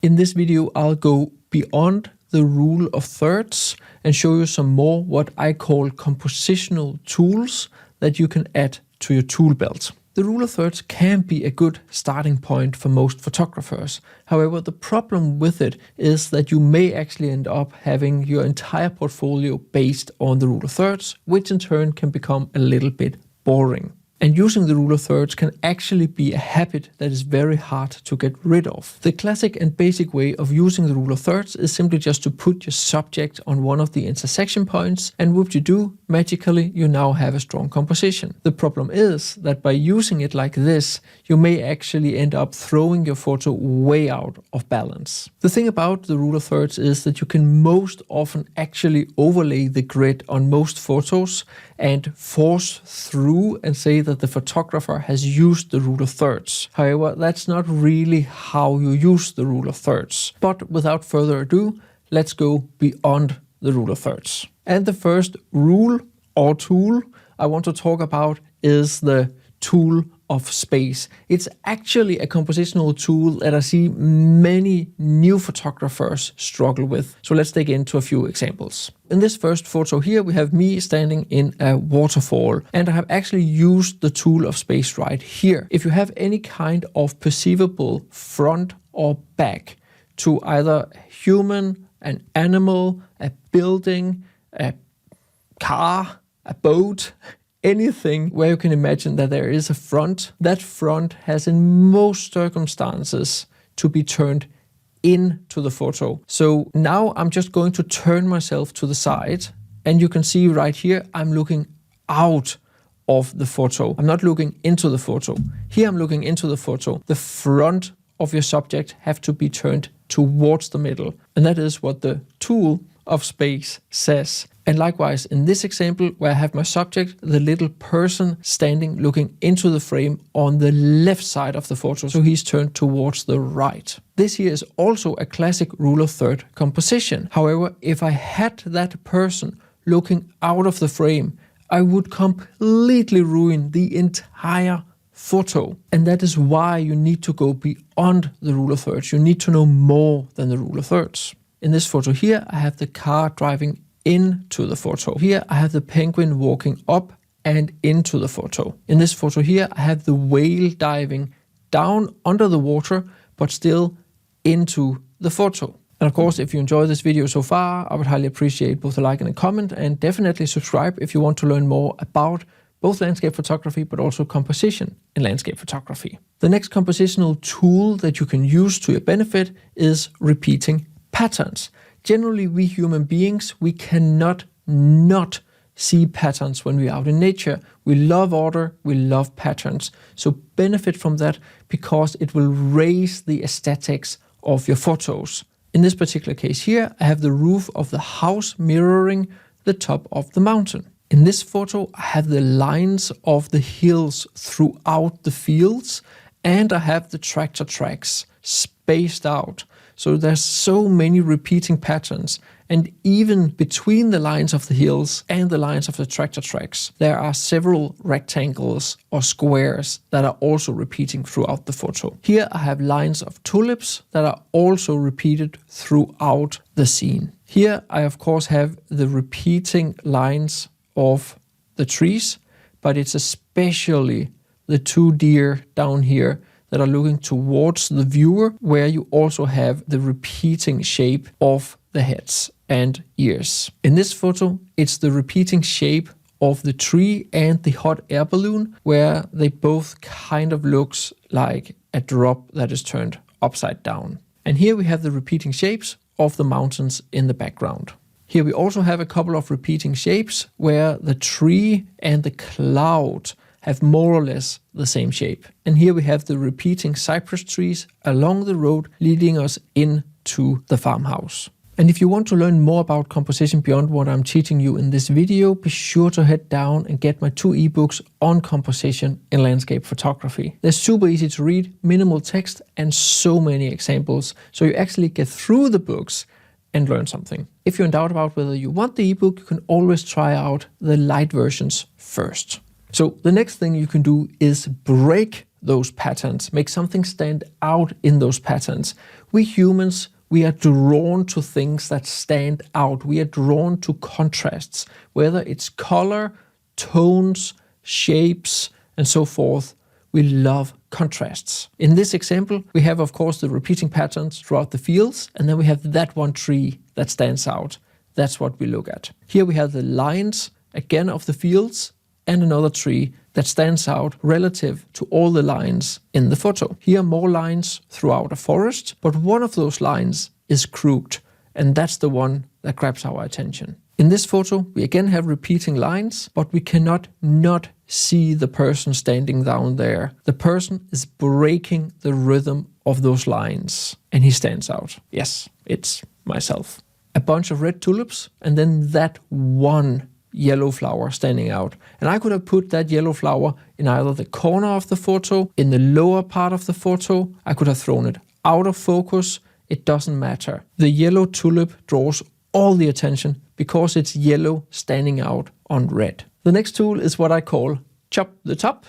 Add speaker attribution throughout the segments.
Speaker 1: In this video, I'll go beyond the rule of thirds and show you some more what I call compositional tools that you can add to your tool belt. The rule of thirds can be a good starting point for most photographers. However, the problem with it is that you may actually end up having your entire portfolio based on the rule of thirds, which in turn can become a little bit boring. And using the rule of thirds can actually be a habit that is very hard to get rid of. The classic and basic way of using the rule of thirds is simply just to put your subject on one of the intersection points, and whoop-de-doo, magically you now have a strong composition. The problem is that by using it like this, you may actually end up throwing your photo way out of balance. The thing about the rule of thirds is that you can most often actually overlay the grid on most photos and force through and say that the photographer has used the rule of thirds. However, that's not really how you use the rule of thirds. But without further ado, let's go beyond the rule of thirds. And the first rule or tool I want to talk about is the tool of space. It's actually a compositional tool that I see many new photographers struggle with. So let's dig into a few examples. In this first photo here, we have me standing in a waterfall, and I have actually used the tool of space right here. If you have any kind of perceivable front or back to either a human, an animal, a building, a car, a boat, anything where you can imagine that there is a front, that front has in most circumstances to be turned into the photo. So now I'm just going to turn myself to the side, and you can see right here I'm looking out of the photo. I'm not looking into the photo. Here I'm looking into the photo. The front of your subject have to be turned towards the middle, and that is what the tool of space says. And likewise, in this example, where I have my subject, the little person standing looking into the frame on the left side of the photo, so he's turned towards the right. This here is also a classic rule of third composition. However, if I had that person looking out of the frame, I would completely ruin the entire photo. And that is why you need to go beyond the rule of thirds. You need to know more than the rule of thirds. In this photo here, I have the car driving into the photo. Here I have the penguin walking up and into the photo. In this photo here, I have the whale diving down under the water, but still into the photo. And of course, if you enjoy this video so far, I would highly appreciate both a like and a comment, and definitely subscribe if you want to learn more about both landscape photography, but also composition in landscape photography. The next compositional tool that you can use to your benefit is repeating patterns. Generally, we human beings, we cannot not see patterns when we're out in nature. We love order, we love patterns. So benefit from that because it will raise the aesthetics of your photos. In this particular case here, I have the roof of the house mirroring the top of the mountain. In this photo, I have the lines of the hills throughout the fields, and I have the tractor tracks spaced out. So there's so many repeating patterns, and even between the lines of the hills and the lines of the tractor tracks, there are several rectangles or squares that are also repeating throughout the photo. Here I have lines of tulips that are also repeated throughout the scene. Here I of course have the repeating lines of the trees, but it's especially the two deer down here that are looking towards the viewer, where you also have the repeating shape of the heads and ears. In this photo, it's the repeating shape of the tree and the hot air balloon, where they both kind of looks like a drop that is turned upside down. And here we have the repeating shapes of the mountains in the background. Here we also have a couple of repeating shapes where the tree and the cloud have more or less the same shape. And here we have the repeating cypress trees along the road leading us into the farmhouse. And if you want to learn more about composition beyond what I'm teaching you in this video, be sure to head down and get my 2 ebooks on composition in landscape photography. They're super easy to read, minimal text, and so many examples. So you actually get through the books and learn something. If you're in doubt about whether you want the ebook, you can always try out the light versions first. So the next thing you can do is break those patterns, make something stand out in those patterns. We humans, we are drawn to things that stand out. We are drawn to contrasts, whether it's color, tones, shapes, and so forth. We love contrasts. In this example, we have, of course, the repeating patterns throughout the fields, and then we have that one tree that stands out. That's what we look at. Here we have the lines, again, of the fields, and another tree that stands out relative to all the lines in the photo. Here are more lines throughout a forest, but one of those lines is crooked, and that's the one that grabs our attention. In this photo, we again have repeating lines, but we cannot not see the person standing down there. The person is breaking the rhythm of those lines, and he stands out. Yes, it's myself. A bunch of red tulips, and then that one yellow flower standing out. And I could have put that yellow flower in either the corner of the photo, in the lower part of the photo. I could have thrown it out of focus. It doesn't matter. The yellow tulip draws all the attention because it's yellow standing out on red. The next tool is what I call Chop the Top,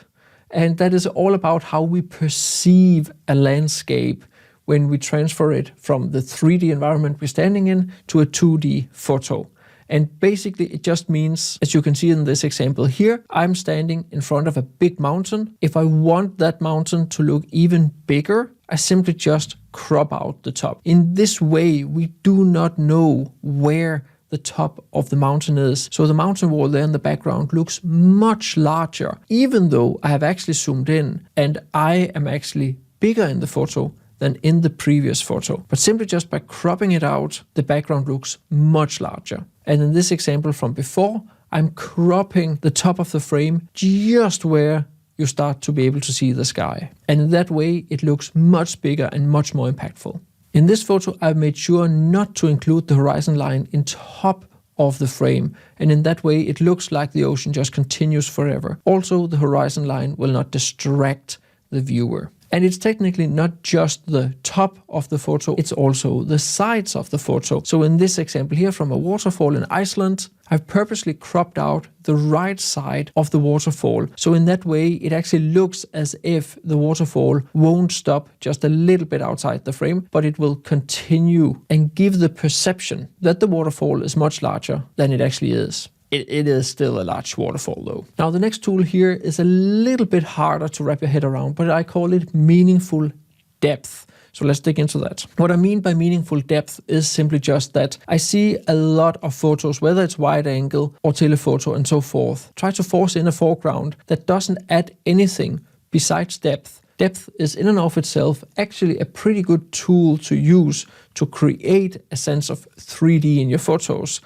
Speaker 1: and that is all about how we perceive a landscape when we transfer it from the 3D environment we're standing in to a 2D photo. And basically it just means, as you can see in this example here, I'm standing in front of a big mountain. If I want that mountain to look even bigger, I simply just crop out the top. In this way, we do not know where the top of the mountain is. So the mountain wall there in the background looks much larger, even though I have actually zoomed in and I am actually bigger in the photo than in the previous photo. But simply just by cropping it out, the background looks much larger. And in this example from before, I'm cropping the top of the frame just where you start to be able to see the sky. And in that way, it looks much bigger and much more impactful. In this photo, I've made sure not to include the horizon line in top of the frame. And in that way, it looks like the ocean just continues forever. Also, the horizon line will not distract the viewer. And it's technically not just the top of the photo, it's also the sides of the photo. So in this example here from a waterfall in Iceland, I've purposely cropped out the right side of the waterfall. So in that way, it actually looks as if the waterfall won't stop just a little bit outside the frame, but it will continue and give the perception that the waterfall is much larger than it actually is. It is still a large waterfall though. Now the next tool here is a little bit harder to wrap your head around, but I call it meaningful depth. So let's dig into that. What I mean by meaningful depth is simply just that I see a lot of photos, whether it's wide angle or telephoto and so forth, try to force in a foreground that doesn't add anything besides depth. Depth is in and of itself actually a pretty good tool to use to create a sense of 3D in your photos.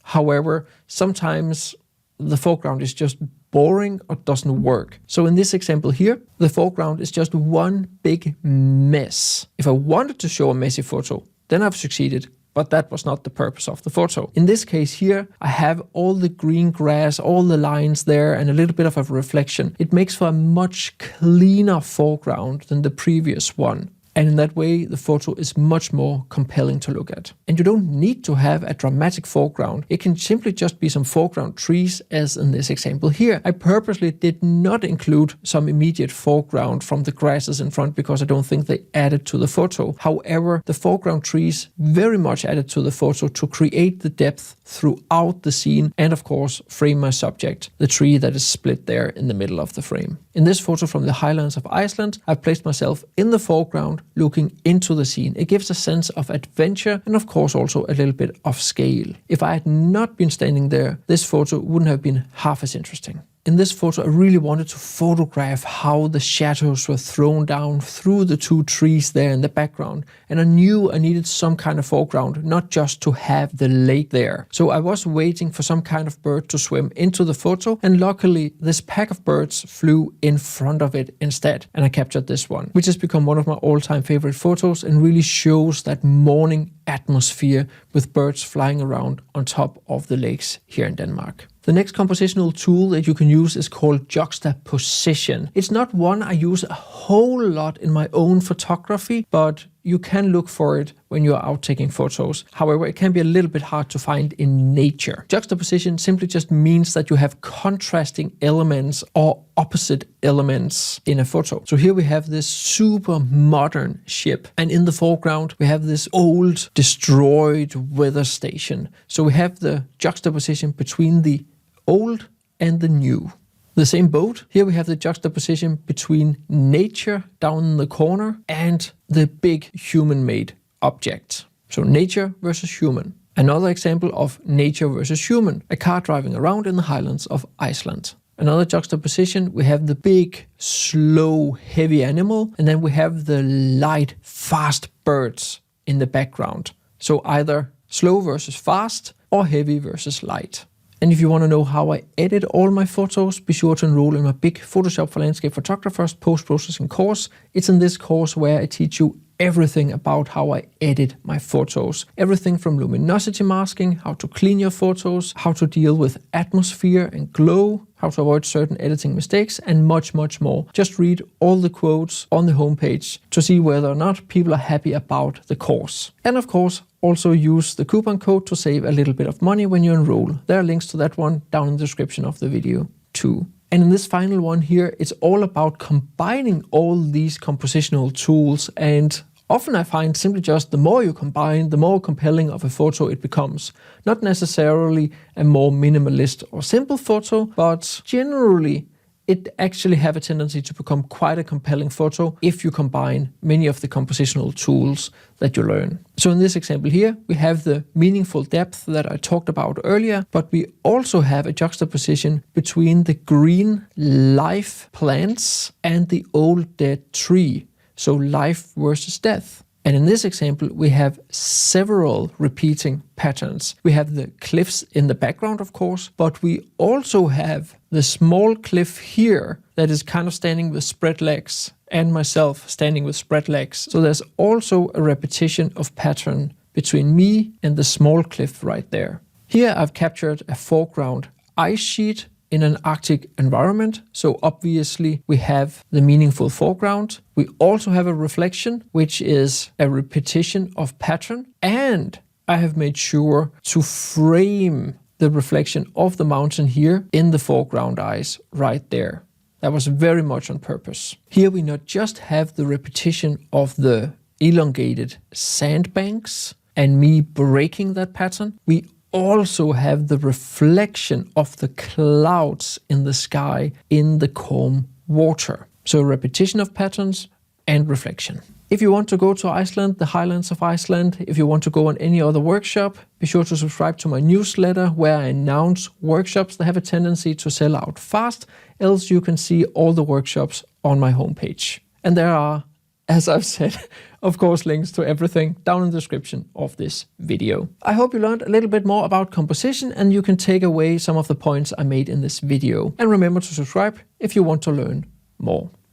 Speaker 1: However, sometimes the foreground is just boring or doesn't work. So in this example here, the foreground is just one big mess. If I wanted to show a messy photo, then I've succeeded, but that was not the purpose of the photo. In this case here, I have all the green grass, all the lines there, and a little bit of a reflection. It makes for a much cleaner foreground than the previous one. And in that way, the photo is much more compelling to look at. And you don't need to have a dramatic foreground. It can simply just be some foreground trees, as in this example here. I purposely did not include some immediate foreground from the grasses in front because I don't think they added to the photo. However, the foreground trees very much added to the photo to create the depth throughout the scene and of course frame my subject, the tree that is split there in the middle of the frame. In this photo from the highlands of Iceland, I've placed myself in the foreground looking into the scene. It gives a sense of adventure and of course also a little bit of scale. If I had not been standing there, this photo wouldn't have been half as interesting. In this photo, I really wanted to photograph how the shadows were thrown down through the two trees there in the background. And I knew I needed some kind of foreground, not just to have the lake there. So I was waiting for some kind of bird to swim into the photo. And luckily, this pack of birds flew in front of it instead. And I captured this one, which has become one of my all-time favorite photos and really shows that morning atmosphere with birds flying around on top of the lakes here in Denmark. The next compositional tool that you can use is called Juxtaposition. It's not one I use a whole lot in my own photography, but you can look for it when you're out taking photos. However, it can be a little bit hard to find in nature. Juxtaposition simply just means that you have contrasting elements or opposite elements in a photo. So here we have this super modern ship, and in the foreground we have this old destroyed weather station. So we have the juxtaposition between the old and the new. The same boat, here we have the juxtaposition between nature down in the corner and the big human-made object. So nature versus human. Another example of nature versus human, a car driving around in the highlands of Iceland. Another juxtaposition, we have the big, slow, heavy animal, and then we have the light, fast birds in the background. So either slow versus fast or heavy versus light. And if you want to know how I edit all my photos, be sure to enroll in my big Photoshop for Landscape Photographers post-processing course. It's in this course where I teach you everything about how I edit my photos. Everything from luminosity masking, how to clean your photos, how to deal with atmosphere and glow, how to avoid certain editing mistakes, and much, much more. Just read all the quotes on the homepage to see whether or not people are happy about the course. And of course, also use the coupon code to save a little bit of money when you enroll. There are links to that one down in the description of the video too. And in this final one here, it's all about combining all these compositional tools, and often I find simply just the more you combine, the more compelling of a photo it becomes. Not necessarily a more minimalist or simple photo, but generally it actually have a tendency to become quite a compelling photo if you combine many of the compositional tools that you learn. So in this example here, we have the meaningful depth that I talked about earlier, but we also have a juxtaposition between the green live plants and the old dead tree. So life versus death. And in this example, we have several repeating patterns. We have the cliffs in the background, of course, but we also have the small cliff here that is kind of standing with spread legs, and myself standing with spread legs. So there's also a repetition of pattern between me and the small cliff right there. Here I've captured a foreground ice sheet in an Arctic environment. So obviously we have the meaningful foreground. We also have a reflection, which is a repetition of pattern. And I have made sure to frame the reflection of the mountain here in the foreground ice right there. That was very much on purpose. Here we not just have the repetition of the elongated sandbanks and me breaking that pattern, we also have the reflection of the clouds in the sky in the calm water. So repetition of patterns and reflection. If you want to go to Iceland, the highlands of Iceland, if you want to go on any other workshop, be sure to subscribe to my newsletter where I announce workshops that have a tendency to sell out fast, else you can see all the workshops on my homepage. And there are, as I've said, of course, links to everything down in the description of this video. I hope you learned a little bit more about composition and you can take away some of the points I made in this video. And remember to subscribe if you want to learn more.